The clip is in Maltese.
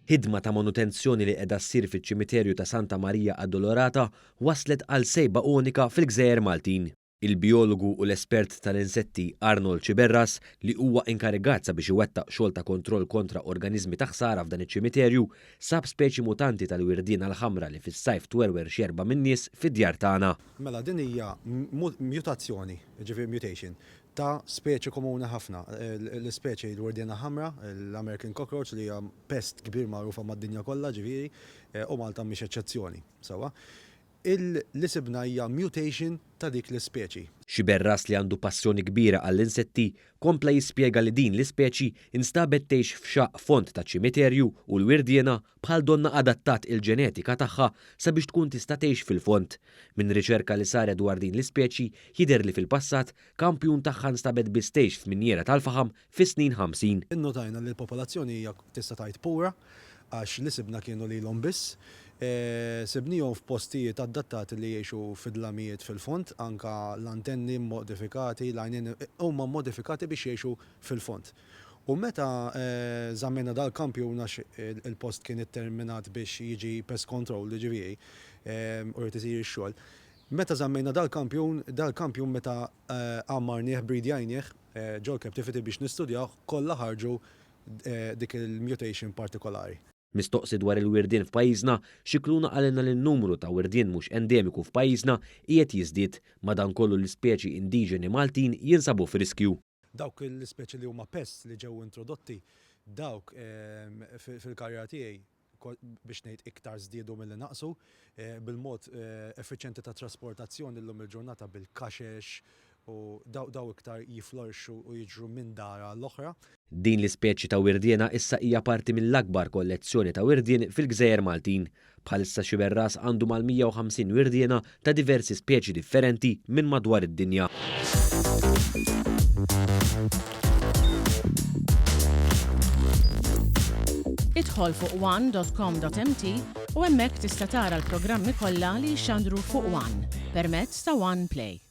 Ħidma ta' manutenzjoni li qiegħda ssir fiċ-ċimiterju ta' Santa Marija Addolorata waslet għal sejba unika fil-Gżejjer Maltin. Il-biologu u l-espert tal-insetti Arnold Ciberras li huwa inkarigat sabiex iwettaq xogħol ta' kontroll kontra organizmi ta' ħsara f'dan iċ-ċimiterju sab speċi mutanti tal-wirdiena l-ħamra li fis-sajf twerwer xi 4 min-nies fid-djar tagħna. Mela din hija mutazzjoni, ġifieri mutation, ta' speċi komuni ħafna. L-speċi l-wirdiena ħamra, l-American cockroach li hija pest kbir magħrufa mad-dinja kollha ġifieri, u Malta mhix eċċezzjoni. Sewwa. Li sibna hija mutation ta' dik l-ispeċi. Ciberras li għandu passjoni kbira għall-insetti kompla jispjega li din l-ispeċi instabet tgħix f'xaq font ta' ċimiterju u l-wirdiena bħal donna adattat il-ġenetika tagħha sabiex tkun tista' tgħix fil-font. Min riċerka li saret dwar din l-ispeċi jidher li fil-passat kampjun tagħha instabet biss tgħix f'minjera tal-faħam fis-snin 50. Innotajna li l-popolazzjoni hija tista' tgħid pura għax li sibna kienu lilhom biss. Sibnijhom f'postijiet adattati li jgħixu fid-dlamijiet fil-font, anka l-antenni modifikati, l-għajnien huma modifikati biex jgħixu fil-font. U meta żammejna dal-kampjun għax il-post kien itterminat biex jiġi pest control ġifieri u jrid isir ix-xogħol. Meta żammejna dal-kampjun meta għammarnieh bridjajnieh ġol captivity biex nistudjaw kollha ħarġu dik il-mutation partikolari. Mistoqsi dwar il-wirdien f'pajjiżna, Xikluna għalina li n-numru ta' wirdien mhux endemiku f'pajjiżna qiegħed jiżdied madankollu l-ispeċi indiġeni Maltin jinsabu f'riskju. Dawk l-ispeċi li huma pest li ġew introdotti, dawk fil-karriera tiegħi biex ngħid iktar żdiedu milli naqsu bil-mod effiċjenti ta' trasportazzjoni llum il-ġurnata bil-kaxex u daw iktar jiflorxu u jiġru minn dara l-oħra. Din l-ispeċi ta' wirdiena issa hija parti mill-akbar kollezzjoni ta' wirdien fil-Gżejjer Maltin. Bħalissa Ciberras għandu mal-150 wirdiena ta' diversi speċi differenti minn madwar id-dinja. Idħol fuq one.com.mt u hemmhekk tista' tara l-programmi kollha li jxandru fuq One permezz ta' One Play.